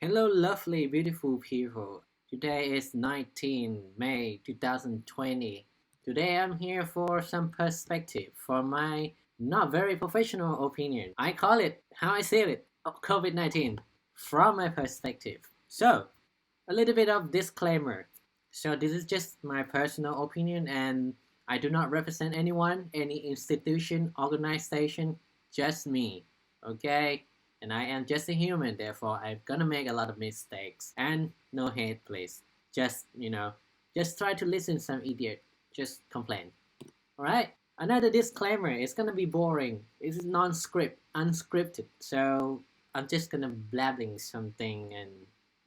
Hello, lovely, beautiful people. Today is 19 May 2020. Today I'm here for some perspective for my not very professional opinion. I call it how I see it COVID 19 from my perspective. So, a little bit of disclaimer. So, this is just my personal opinion, and I do not represent anyone, any institution, organization, just me. Okay? And I am just a human, therefore I'm gonna make a lot of mistakes. And no hate, please. Just try to listen to some idiot. Just complain. Alright? Another disclaimer, it's gonna be boring. It's non-script, unscripted. So I'm just gonna blabbing something and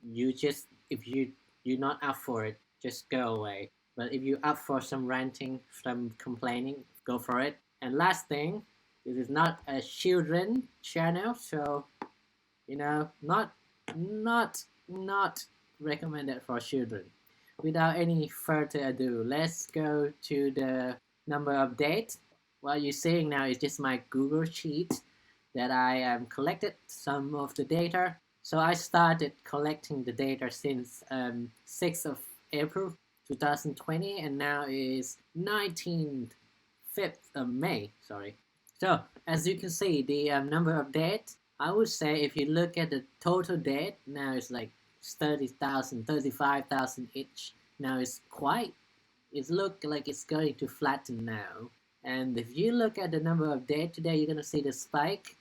you just if you're not up for it, just go away. But if you're up for some ranting, some complaining, go for it. And last thing, this is not a children channel, so not recommended for children. Without any further ado, let's go to the number of date. What you're seeing now is just my Google sheet that I collected some of the data. So I started collecting the data since 6th of April 2020, and now is 19th 5th of May. Sorry. So as you can see, the number of dates, I would say if you look at the total date, now it's like 30,000, 35,000 each. Now it look like it's going to flatten now. And if you look at the number of days today, you're gonna see the spike.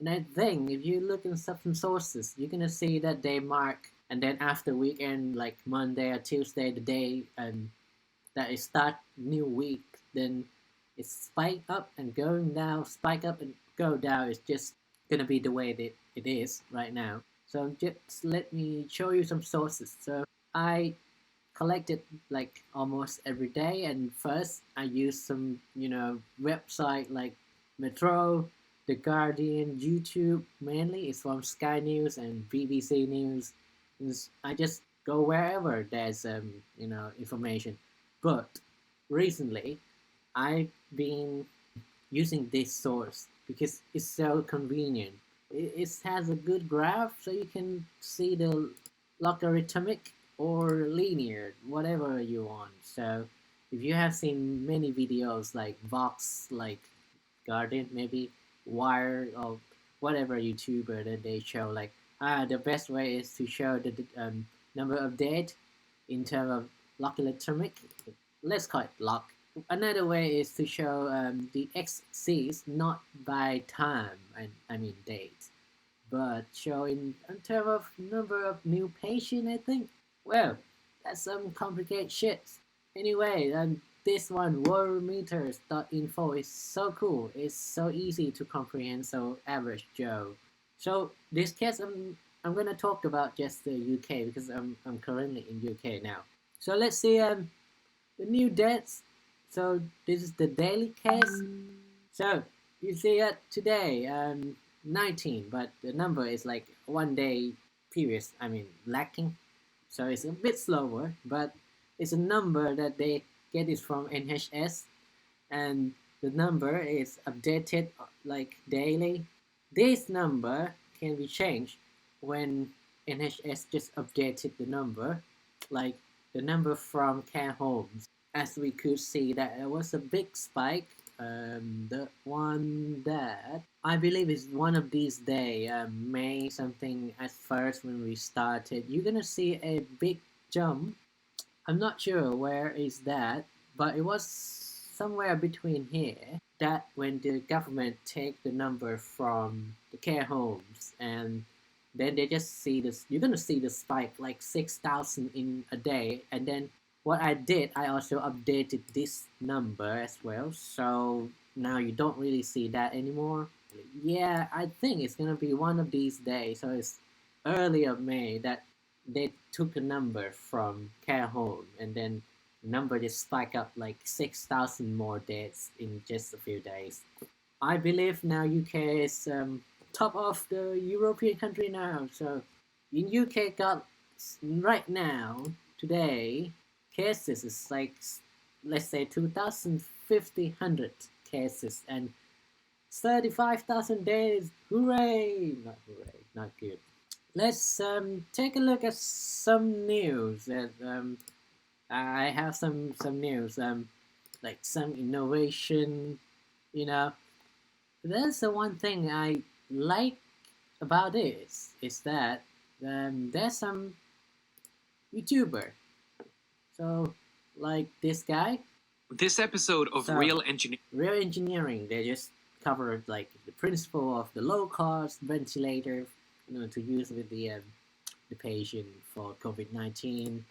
And I think if you look in some sources, you're gonna see that they mark, and then after weekend, like Monday or Tuesday, the day that it start new week, then it's spike up and going down, spike up and go down. It's just gonna be the way that it is right now. So just let me show you some sources. So I collected like almost every day, and first I used some website like Metro, The Guardian, YouTube. Mainly it's from Sky News and BBC News. I just go wherever there's information. But recently I've been using this source because it's so convenient. It has a good graph, so you can see the logarithmic or linear, whatever you want. So if you have seen many videos like Vox, like Guardian, maybe Wire, or whatever YouTuber that they show, like the best way is to show the number of date in terms of logarithmic. Let's call it log. Another way is to show the axis not by time, I mean date, but showing in terms of number of new patient, I think. Well, that's some complicated shit. Anyway, this one, worldmeters.info, is so cool. It's so easy to comprehend, so average Joe. So this case, I'm gonna talk about just the UK because I'm currently in UK now. So let's see the new deaths. So this is the daily case. So you see it today, 19, but the number is like 1 day period. I mean lacking, so it's a bit slower, but it's a number that they get it from NHS, and the number is updated like daily. This number can be changed when NHS just updated the number, like the number from care homes. As we could see that there was a big spike. The one that I believe is one of these days, May something at first when we started, you're gonna see a big jump. I'm not sure where is that, but it was somewhere between here. That when the government take the number from the care homes, and then they just see this. You're gonna see the spike like 6,000 in a day, and then what I did, I also updated this number as well. So now you don't really see that anymore. Yeah, I think it's gonna be one of these days. So it's early of May that they took a number from care home, and then the number just spike up like 6,000 more deaths in just a few days. I believe now UK is top of the European country now. So in UK got right now today cases is like, let's say 2,500 cases and 35,000 days. Hooray! Not hooray, not good. let's take a look at some news. That I have some news. Like some innovation. You know, that's the one thing I like about this is that there's some YouTuber. So like this guy. This episode of So, Real Engineering. Real engineering, they just covered like the principle of the low cost ventilator, to use with the patient for COVID-19.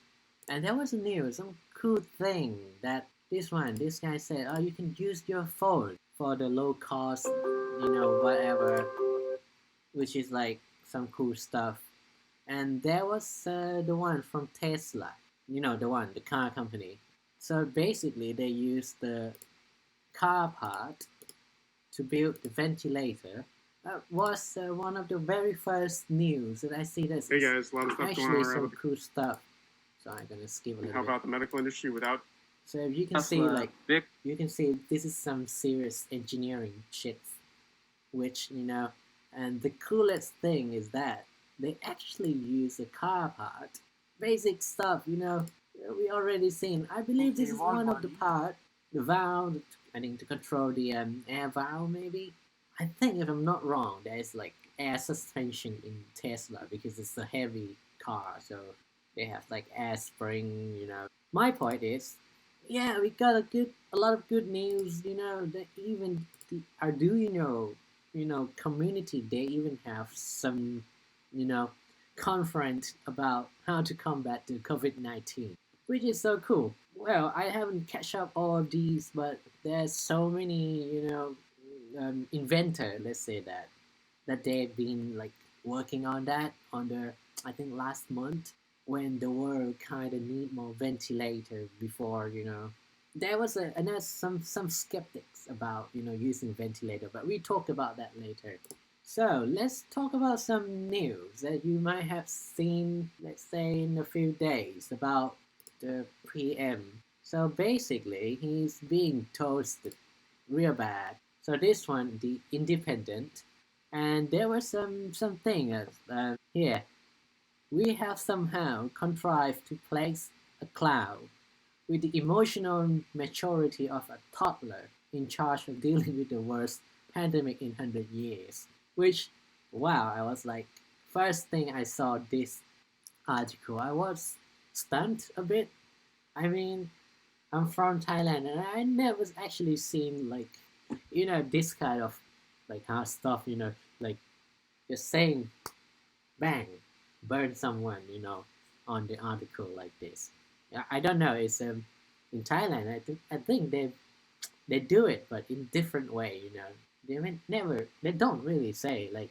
And there was a news, some cool thing that this guy said, oh, you can use your phone for the low cost, whatever, which is like some cool stuff. And there was the one from Tesla, the car company. So basically, they used the car part to build the ventilator. That was one of the very first news that I see. This Hey guys, a lot of stuff going actually on some around. cool stuff. So I'm gonna skip a little How bit. about the medical industry without? So if you can see, like, you can see this is some serious engineering shit, which and the coolest thing is that they actually use a car part, basic stuff. We already seen. I believe this is one of the part, the valve. I think to control the air valve, maybe. I think if I'm not wrong, there's like air suspension in Tesla because it's a heavy car, so they have like air spring. My point is, yeah, we got a lot of good news. That even the Arduino, community, they even have some, conference about how to combat the COVID-19, which is so cool. Well, I haven't catch up all of these, but there's so many, inventor, let's say that they've been like working on that on the, I think last month when the world kind of need more ventilator before, there was and there's some skeptics about using ventilator, but we talk about that later. So let's talk about some news that you might have seen, let's say in a few days, about the PM. So basically, he's being toasted real bad. So this one, the Independent, and there was something here. We have somehow contrived to place a cloud with the emotional maturity of a toddler in charge of dealing with the worst pandemic in 100 years. Which, wow, I was like, first thing I saw this article, I was stunned a bit. I mean, I'm from Thailand and I never actually seen like, this kind of like hard stuff, like just saying bang, burn someone, on the article like this. I don't know. It's in Thailand. I think they do it, but in different way. They never. They don't really say like,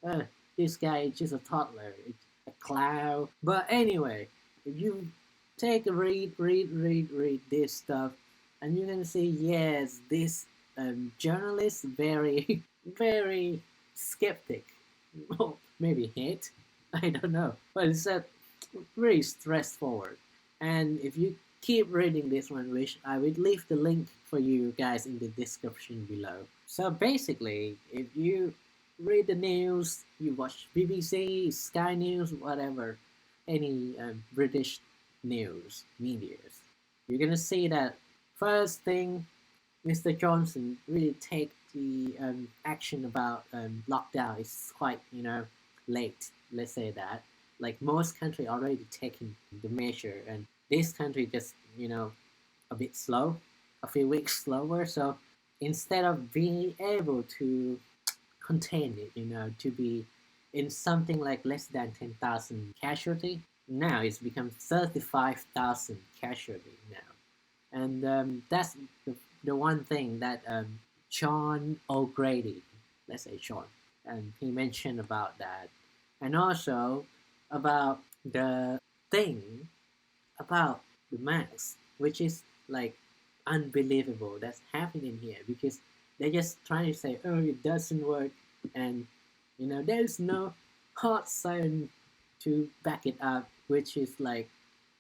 uh, this guy is just a toddler, it's a clown. But anyway, if you take a read this stuff, and you're gonna see yes, this journalist very very skeptic, or maybe hate. I don't know, but it's very straightforward. And if you keep reading this one, which I will leave the link for you guys in the description below. So basically, if you read the news, you watch BBC, Sky News, whatever, any British news medias, you're gonna see that first thing, Mr. Johnson really take the action about lockdown is quite late. Let's say that, like most country already taking the measure, and this country just a bit slow, a few weeks slower. So instead of being able to contain it, to be in something like less than 10,000 casualty, now it's become 35,000 casualty now. And that's the one thing that Sean O'Grady, let's say Sean, and he mentioned about that, and also about the thing about the max, which is like unbelievable that's happening here because they're just trying to say, oh, it doesn't work, and there's no hard science to back it up, which is like,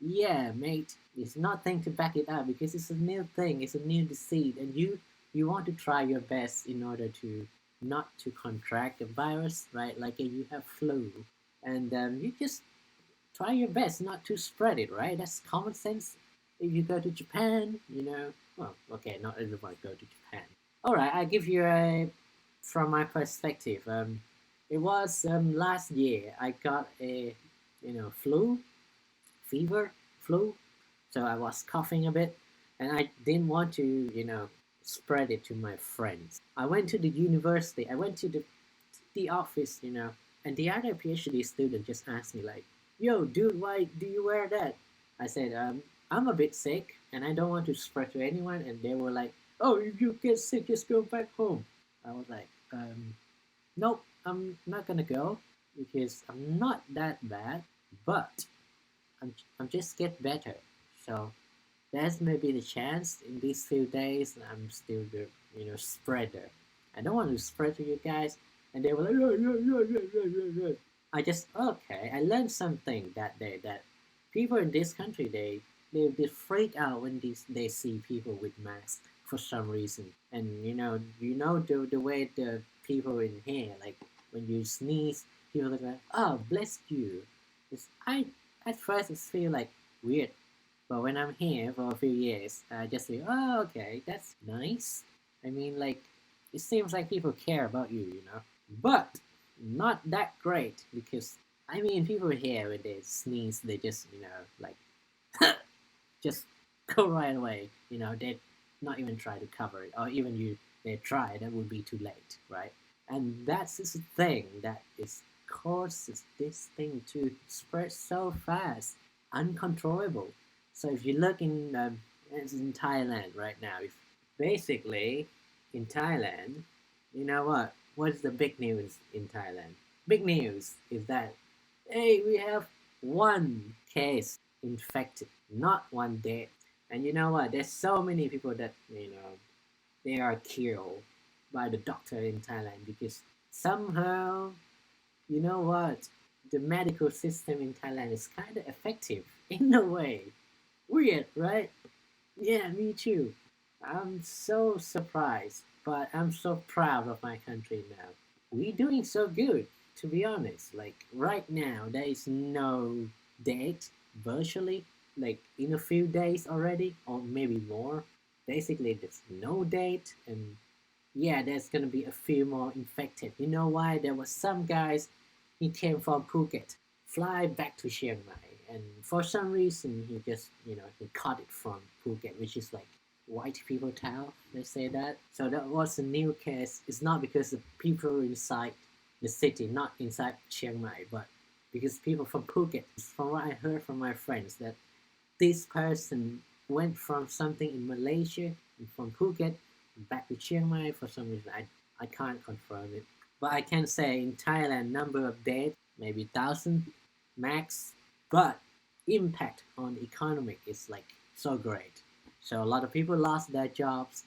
yeah, mate, there's nothing to back it up because it's a new thing, it's a new disease, and you want to try your best in order to not to contract the virus, right? Like if you have flu, and you just try your best not to spread it, right? That's common sense. If you go to Japan, well, okay, not everyone go to Japan. All right, I give you a from my perspective. It was last year I got a fever, flu, so I was coughing a bit, and I didn't want to spread it to my friends. I went to the university. I went to the office, and the other PhD student just asked me like, "Yo, dude, why do you wear that?" I said, "I'm a bit sick, and I don't want to spread to anyone." And they were like, "Oh, if you get sick, just go back home." I was like, "Nope, I'm not gonna go because I'm not that bad, but I'm just get better." So there's maybe the chance in these few days I'm still the spreader. I don't want to spread to you guys, and they were like, yeah, yeah, yeah, yeah, yeah, yeah, yeah. I just okay. I learned something that day that people in this country they freak out when they see people with masks for some reason, and the way the people in here like when you sneeze, people are like, oh bless you. I at first it feel like weird, but when I'm here for a few years, I just say, oh, okay, that's nice. I mean, like, it seems like people care about you. But not that great because, I mean, people here when they sneeze, they just, like, just go right away. They not even try to cover it, or even they try, that would be too late, right? And that's the thing that is causes this thing to spread so fast, uncontrollable. So if you look it's in Thailand right now, if basically in Thailand, you know what? What's the big news in Thailand? Big news is that hey, we have one case infected, not one dead. And you know what? There's so many people that they are killed by the doctor in Thailand because somehow, you know what? The medical system in Thailand is kind of effective in a way. Weird, right? Yeah, me too. I'm so surprised, but I'm so proud of my country now. We're doing so good, to be honest. Like right now, there is no date virtually, like in a few days already, or maybe more. Basically, there's no date, and yeah, there's gonna be a few more infected. You know why? There was some guys, he came from Phuket, fly back to Chiang Mai, and for some reason he just, he caught it from Phuket, which is like white people town. They say that. So that was a new case. It's not because the people inside the city, not inside Chiang Mai, but because people from Phuket. From what I heard from my friends, that this person went from something in Malaysia, from Phuket, back to Chiang Mai for some reason. I can't confirm it. But I can say in Thailand, number of dead, maybe 1,000 max. But impact on the economy is like so great. So a lot of people lost their jobs.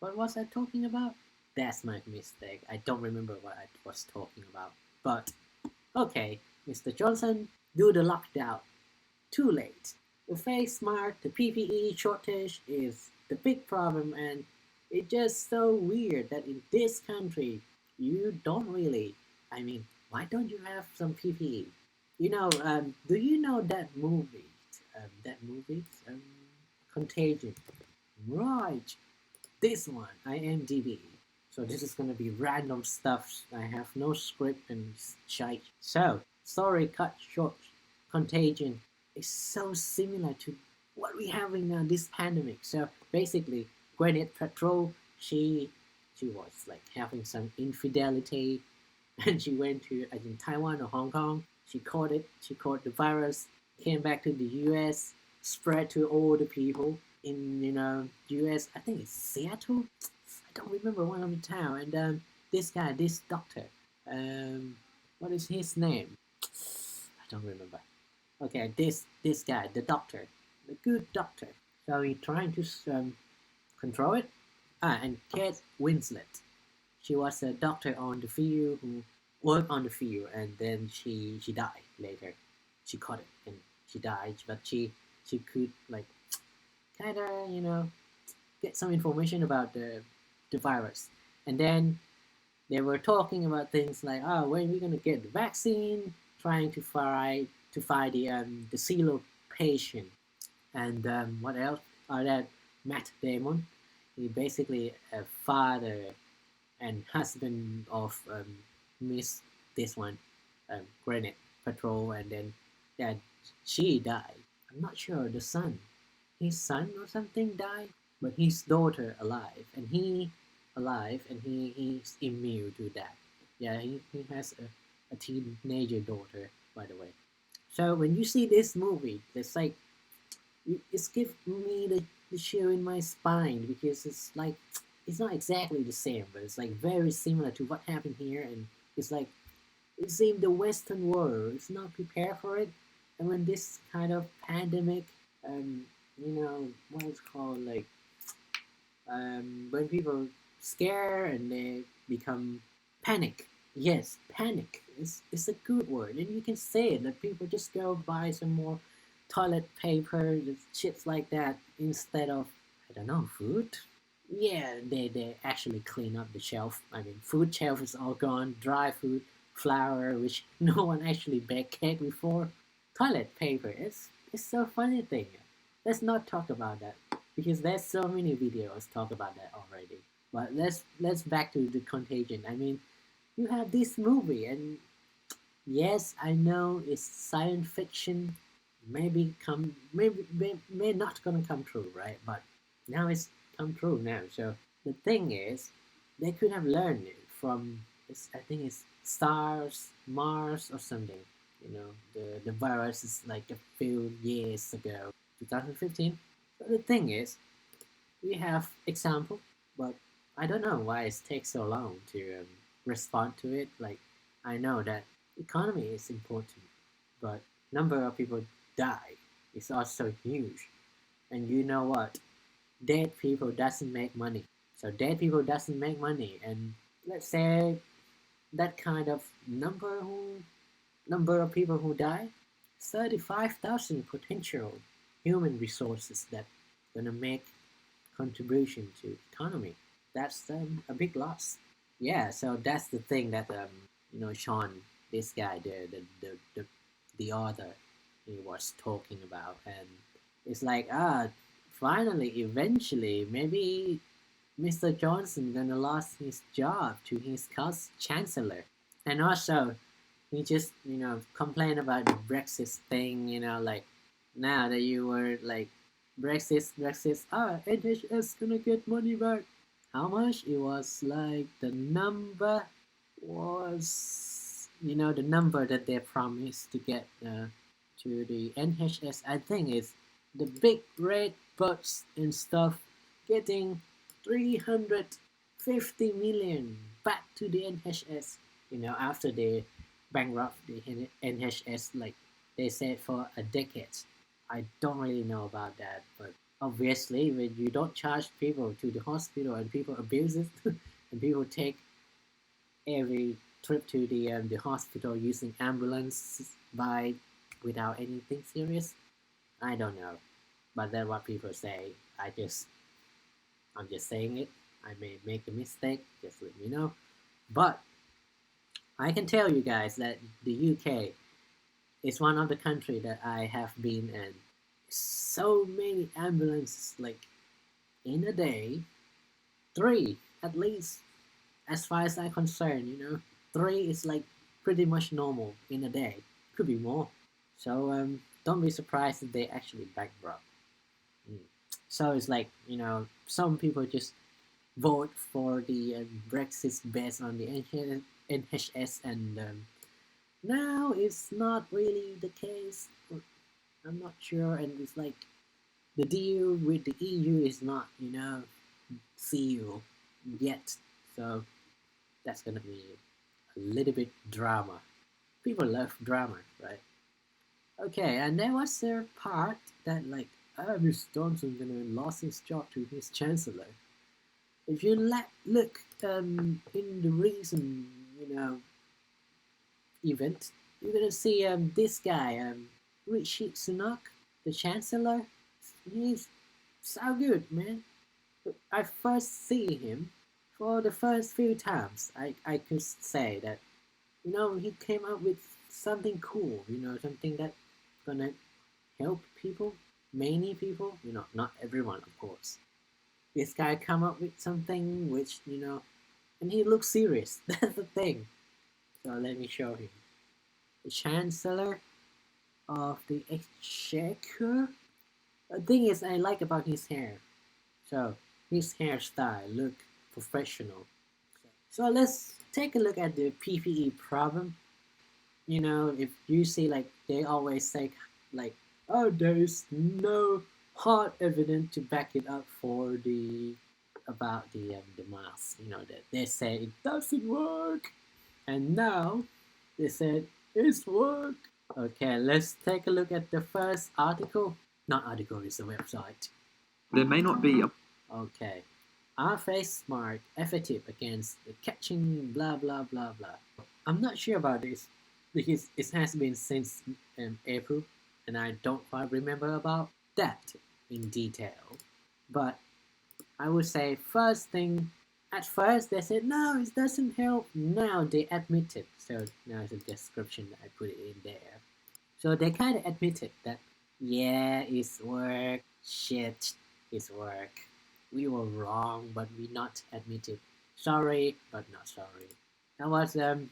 What was I talking about? That's my mistake. I don't remember what I was talking about. But okay, Mr. Johnson, do the lockdown. Too late. The face mask, the PPE shortage is the big problem, and it's just so weird that in this country you don't really. I mean, why don't you have some PPE? Do you know that movie? That movie, Contagion. Right, this one, IMDb. So this is gonna be random stuff. I have no script and shite. So, sorry, cut short. Contagion is so similar to what we have in this pandemic. So basically, Gwyneth Paltrow, she was like having some infidelity, and she went to I think Taiwan or Hong Kong. She caught it. She caught the virus. Came back to the U.S. Spread to all the people in U.S. I think it's Seattle. I don't remember one of the town. And this guy, this doctor, um, what is his name? I don't remember. Okay, this guy, the doctor, the good doctor. So he trying to control it. And Kate Winslet. She was a doctor on the field who worked on the field, and then she died later. She caught it and she died, but she could like kind of get some information about the virus, and then They were talking about things like, oh, when are we gonna get the vaccine? Trying to fight the CeeLo patient, and what else? Oh, that Matt Damon. He basically a father and husband of Miss this one, Granite Patrol, and then that she died. I'm not sure the son, his son or something died, but his daughter alive, and he's immune to that. Yeah, he has a teenager daughter, by the way. So when you see this movie, it's like it's give me the chill in my spine because it's like it's not exactly the same, but it's like very similar to what happened here, and it's like it seems the Western world is not prepared for it, and when this kind of pandemic, um, what it's called like when people scare and they become panic. Yes, panic is a good word, and you can say it that people just go buy some more toilet paper, shit like that, instead of I don't know food. Yeah, they actually clean up the shelf. I mean, food shelf is all gone, dry food, flour, which no one actually baked cake before. Toilet paper, it's so funny thing. Let's not talk about that because there's so many videos talk about that already. But let's back to the contagion. I mean, you have this movie, and yes, I know it's science fiction. May not gonna come true, right? But now it's come true now. So the thing is, they could have learned it from. I think it's SARS, Mars, or something. The virus is like a few years ago, 2015. So the thing is, we have example, but I don't know why it takes so long to respond to it. Like I know that economy is important, but number of people die is also huge. And you know what? Dead people doesn't make money. So dead people doesn't make money, and let's say that kind of number of people who die, 35,000 potential human resources that gonna make contribution to economy. That's a big loss. Yeah, so that's the thing that Sean, this guy, the author, he was talking about, and it's like finally, eventually, maybe Mr. Johnson gonna lost his job to his chancellor, and also he just complained about the Brexit thing, like now that you were like Brexit, NHS gonna get money back. How much? It was like the number was, the number that they promised to get to the NHS. I think it's the big red bucks and stuff getting 350 million back to the NHS. After they bankrupt the NHS, like they said for a decade. I don't really know about that, but obviously, when you don't charge people to the hospital and people abuse it, and people take every trip to the hospital using ambulance by without anything serious, I don't know, but that's what people say. I'm just saying it. I may make a mistake. Just let me know. But I can tell you guys that the UK is one of the country that I have been in. So many ambulances, like in a day, three at least, as far as I'm concerned. Three is like pretty much normal in a day. Could be more. So don't be surprised if they actually bankrupt. Mm. So it's like some people just vote for the Brexit based on the NHS, and now it's not really the case. I'm not sure, and it's like the deal with the EU is not sealed yet. So that's gonna be a little bit drama. People love drama, right? Okay, and there was the part that like, Miss Johnson gonna lost his job to his chancellor. If you look in the recent event, you're gonna see this guy Rishi Sunak, the chancellor. He's so good, man. I first see him for the first few times, I could say that, he came up with something cool, something that gonna help people, many people, not everyone, of course. This guy come up with something which, and he looks serious. That's the thing. So let me show him. The Chancellor of the Exchequer. The thing is, I like about his hair. So his hairstyle look professional. So let's take a look at the PPE problem. If you see, like, they always say, like, oh, there is no hard evidence to back it up for about the mask. That they say it doesn't work, and now they said it's worked. Okay, let's take a look at the first article. Not article, it's a website. There may not be a Okay. Are face smart effective against the catching blah blah blah blah? I'm not sure about this because it has been since April and I don't quite remember about that in detail. But I would say first thing, at first they said no, it doesn't help. Now they admit it. So now the description I put it in there. So they kind of admitted that yeah, it's work. Shit, it's work. We were wrong, but we not admitted. Sorry, but not sorry. That was the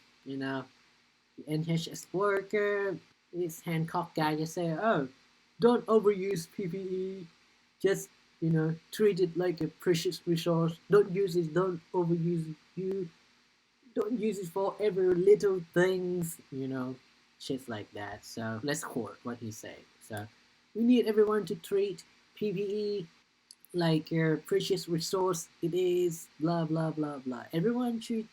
NHS worker, this Hancock guy just say, oh, don't overuse PPE. Just treat it like a precious resource. Don't use it. Don't overuse it. You don't use it for every little things. Shit like that. So let's quote what he said. So we need everyone to treat PPE like a precious resource. It is blah blah blah blah. Everyone should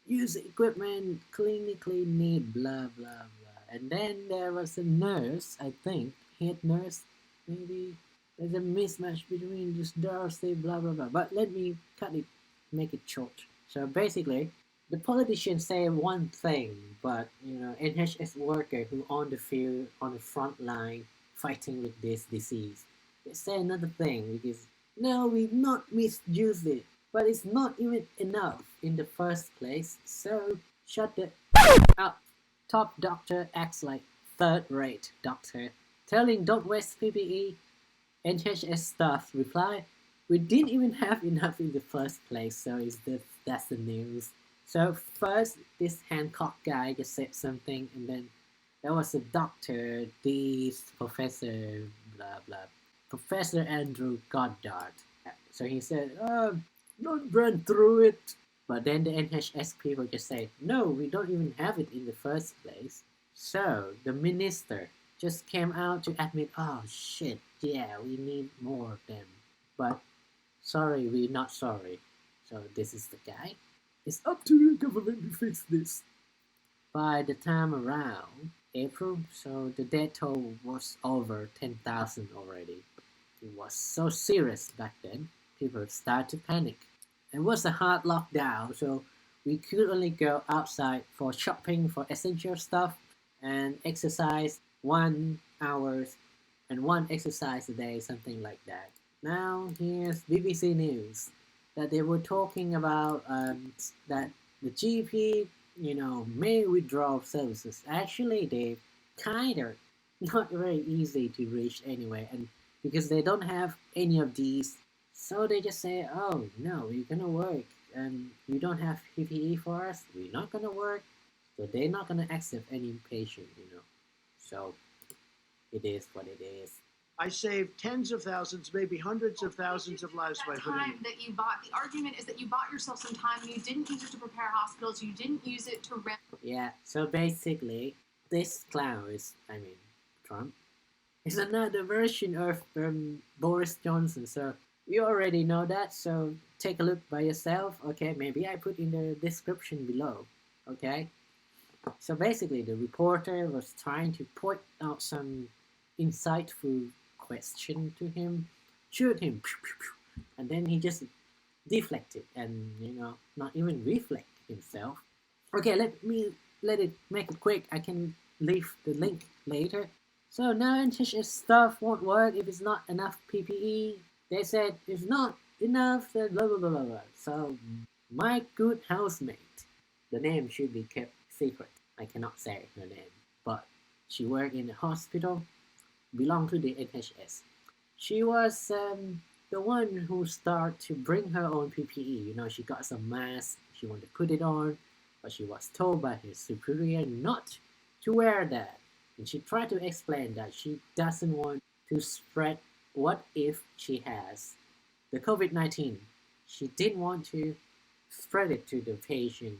use equipment clinically neat blah blah blah. And then there was a nurse, I think, head nurse, maybe. There's a mismatch between just Darcy blah blah blah. But let me cut it, make it short. So basically, the politicians say one thing, but NHS worker who on the field, on the front line, fighting with this disease, they say another thing because no, we not misuse it, but it's not even enough in the first place. So shut the up. Top doctor acts like third-rate doctor, telling don't waste PPE. NHS staff reply, we didn't even have enough in the first place, so that's the news. So first, this Hancock guy just said something, and then there was a doctor, this professor, blah blah, Professor Andrew Goddard. So he said, oh, don't run through it. But then the NHS people just say, no, we don't even have it in the first place. So the minister just came out to admit, oh shit, yeah, we need more of them. But sorry, we're not sorry. So this is the guy. It's up to the government to fix this. By the time around April, so the death toll was over 10,000 already. It was so serious back then, people started to panic. It was a hard lockdown, so we could only go outside for shopping for essential stuff and exercise 1 hour and one exercise a day, something like that. Now here's BBC News that they were talking about that the GP, may withdraw services. Actually, they kind of not very easy to reach anyway, and because they don't have any of these, so they just say, oh no, we're gonna work, and you don't have PPE for us, we're not gonna work. So they're not gonna accept any patient, So it is what it is. I saved tens of thousands, maybe hundreds of thousands of lives by putting time that you bought. The argument is that you bought yourself some time and you didn't use it to prepare hospitals. You didn't use it to rent. Yeah, so basically, this clown is, Trump, is another version of Boris Johnson. So you already know that, so take a look by yourself. Okay, maybe I put in the description below. Okay, so basically the reporter was trying to point out some insightful question to him, shoot him, and then he just deflected and not even reflect himself. Okay, let it make it quick. I can leave the link later. So now NHS stuff won't work if it's not enough PPE. They said it's not enough, then blah blah blah blah blah. So My good housemate. The name should be kept secret. I cannot say her name, but she worked in a hospital, belonged to the NHS. She was the one who started to bring her own PPE. You know, she got some mask, she wanted to put it on, but she was told by her superior not to wear that. And she tried to explain that she doesn't want to spread what if she has the COVID-19. She didn't want to spread it to the patient.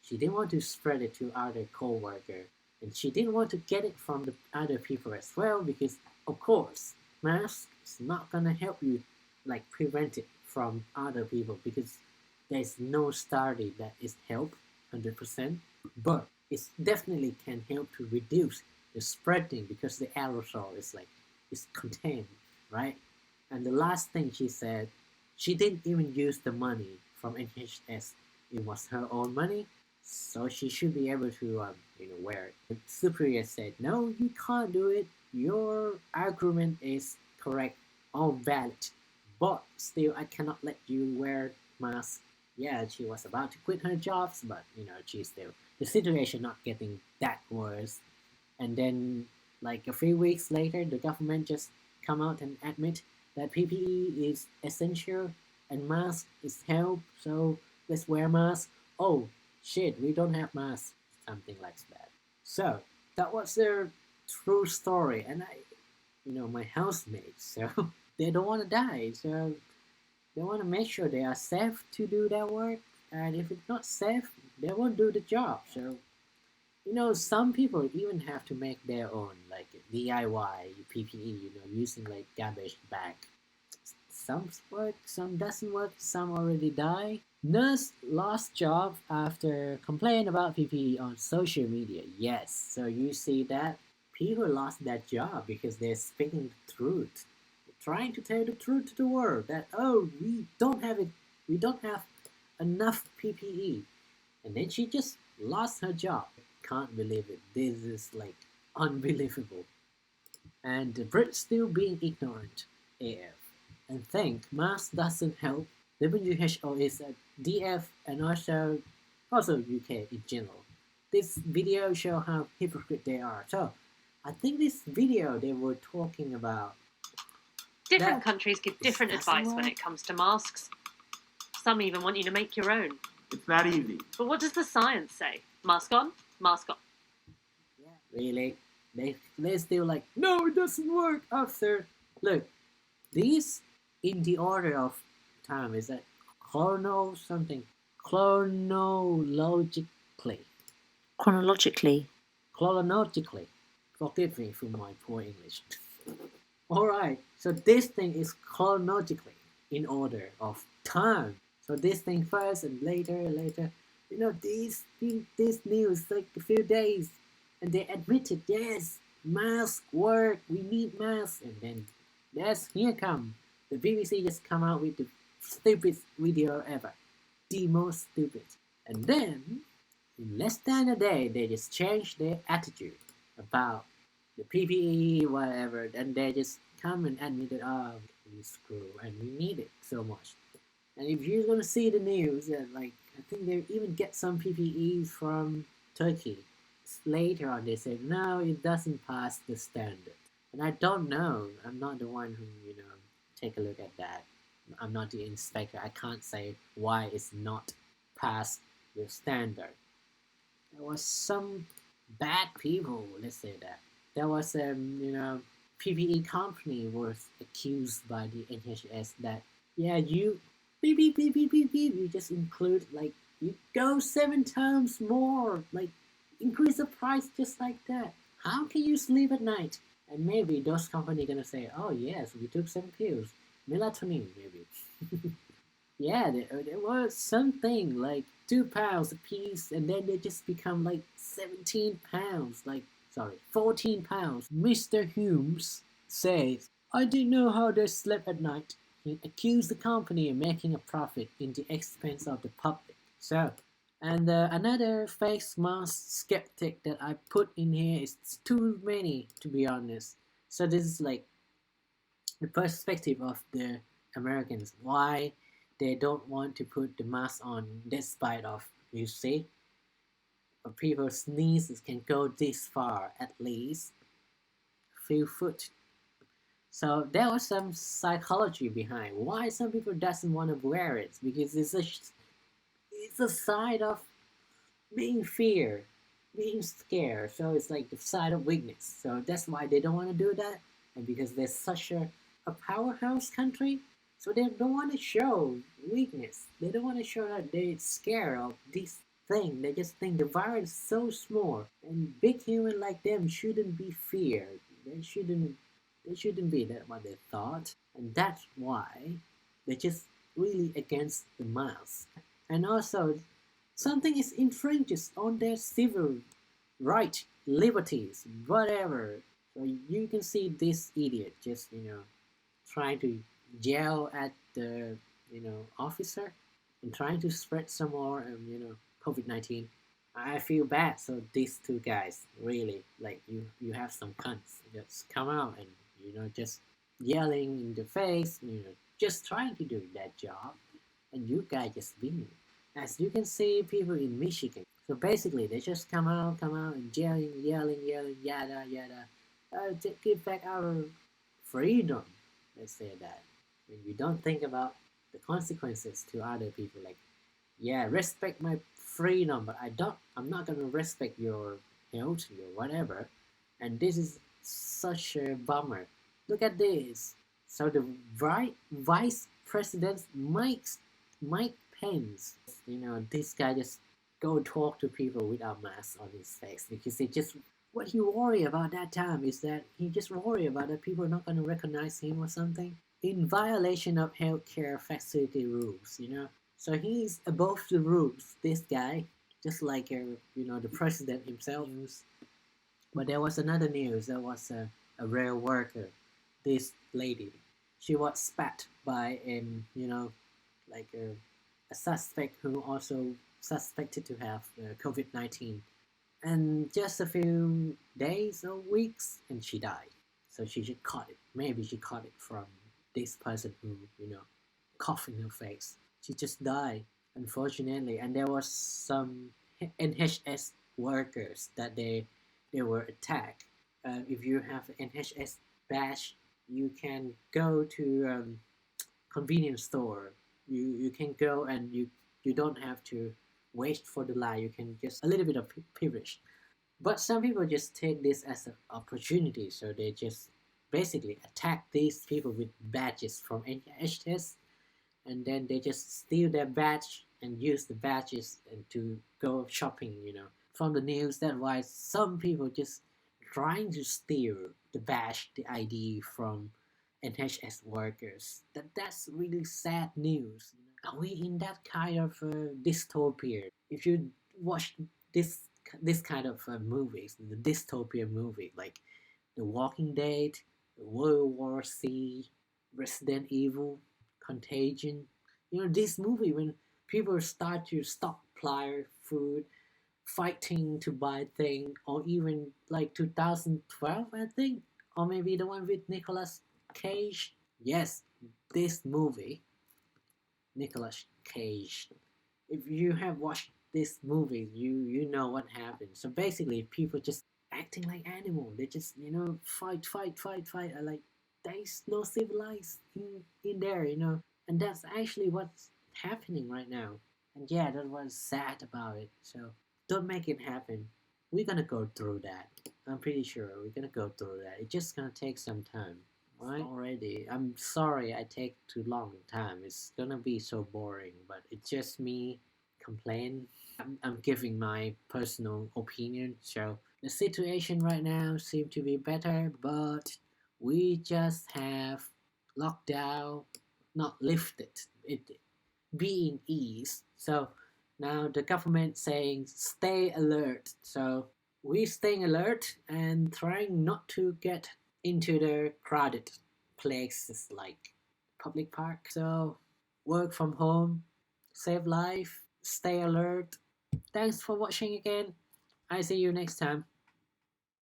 She didn't want to spread it to other co-worker. And she didn't want to get it from the other people as well because, of course, mask is not gonna help you like prevent it from other people because there's no study that is help 100%, but it definitely can help to reduce the spreading because the aerosol is contained, right? And the last thing she said, she didn't even use the money from NHS. It was her own money, so she should be able to wear it. The superior said, no, you can't do it. Your argument is correct, all valid, but still I cannot let you wear mask. Yeah, she was about to quit her jobs, but she's still the situation not getting that worse. And then like a few weeks later, the government just come out and admit that PPE is essential and mask is help. So let's wear mask. Oh shit, we don't have masks. Something like that. So that was their true story, and my housemates. So they don't want to die. So they want to make sure they are safe to do their work, and if it's not safe, they won't do the job. So some people even have to make their own, like DIY PPE, using like garbage bag. Some work, some doesn't work, some already die. Nurse lost job after complain about PPE on social media. Yes, so you see that people lost their job because they're speaking the truth, trying to tell the truth to the world that we don't have it, we don't have enough PPE, and then she just lost her job. Can't believe it. This is like unbelievable. And the Brits still being ignorant AF and think mask doesn't help. WHO is at DF and also UK in general. This video show how hypocrite they are. So I think this video they were talking about different countries give different advice when it comes to masks. Some even want you to make your own. It's that easy. But what does the science say? Mask on, mask off. Yeah, really? They still like, no, it doesn't work after. Look, these in the order of time is that chronologically. Chronologically. Forgive me for my poor English. Alright, so this thing is chronologically in order of time. So this thing first and later. This news like a few days, and they admitted, yes, mask work, we need masks, and then yes, here come the BBC just come out with the stupid video ever, the most stupid, and then in less than a day they just changed their attitude about the PPE whatever, and they just come and admitted, we screw and we need it so much. And if you're gonna see the news, like I think they even get some PPEs from Turkey. Later on, they said no, it doesn't pass the standard. And I don't know. I'm not the one who take a look at that. I'm not the inspector. I can't say why it's not past the standard. There was some bad people. Let's say that. There was PPE company was accused by the NHS that you beep, you just include like you go 7 times more, like increase the price just like that. How can you sleep at night? And maybe those companies gonna say, oh yes, we took some pills, melatonin maybe. Yeah, there was something like £2 a piece, and then they just become like £17, 14 pounds. Mr. Humes says, I didn't know how they slept at night. He accused the company of making a profit in the expense of the public. So, and another face mask skeptic that I put in here is too many, to be honest. So this is like the perspective of the Americans. Why they don't want to put the mask on despite of, you see, people sneezes can go this far at least few foot. So there was some psychology behind why some people doesn't want to wear it, because it's a side of being fear, being scared. So it's like the side of weakness. So that's why they don't want to do that. And because they're such a powerhouse country, so they don't want to show weakness. They don't want to show that they're scared of this thing. They just think the virus is so small, and big human like them shouldn't be feared. They shouldn't. They shouldn't be. That's what they thought, and that's why they're just really against the mask. And also, something is infringes on their civil right, liberties, whatever. So you can see this idiot just trying to yell at the officer and trying to spread some more COVID-19. I feel bad. So these two guys really, like, you have some cunts just come out and just yelling in the face, just trying to do that job, and you guys just being. As you can see, people in Michigan. So basically, they just come out and yelling, yada yada. Give back our freedom. Let's say that. When you don't think about the consequences to other people, like, yeah, respect my freedom, but I'm not gonna respect your health, your whatever. And this is such a bummer. Look at this. So the vice president Mike Pence, this guy just go talk to people without masks on his face, because he just, what he worry about that time is that he just worry about that people are not going to recognize him or something in violation of healthcare facility rules. So he's above the rules. This guy, just like the president himself. But there was another news. There was a rail worker. This lady, she was spat by like a suspect who also suspected to have COVID-19, and just a few days or weeks, and she died. So she just caught it. Maybe she caught it from this person who coughed in her face. She just died, unfortunately. And there was some NHS workers that they were attacked. If you have an NHS badge, you can go to convenience store. You can go and you don't have to wait for the line. You can just a little bit of privilege. But some people just take this as an opportunity, so they just basically attack these people with badges from NHS, and then they just steal their badge and use the badges and to go shopping. From the news, that's why some people just trying to steal the badge, the ID from NHS workers. That's really sad news. Are we in that kind of dystopia? If you watch this kind of movies, the dystopia movie like The Walking Dead, World War C, Resident Evil, Contagion, this movie when people start to stockpile food, fighting to buy things, or even like 2012, I think, or maybe the one with Nicolas Cage. Yes, this movie, Nicolas Cage. If you have watched this movie, you know what happened. So basically, people just acting like animals. They just fight. Like there's no civilized in there, and that's actually what's happening right now. And yeah, that was sad about it. So don't make it happen. We're gonna go through that. I'm pretty sure we're gonna go through that. It's just gonna take some time. Right? Already. I'm sorry I take too long time. It's gonna be so boring, but it's just me complain. I'm giving my personal opinion. So the situation right now seems to be better, but we just have lockdown not lifted. It being eased. So now the government saying stay alert. So we staying alert and trying not to get into the crowded places like public park. So work from home, save life, stay alert. Thanks for watching again. I see you next time.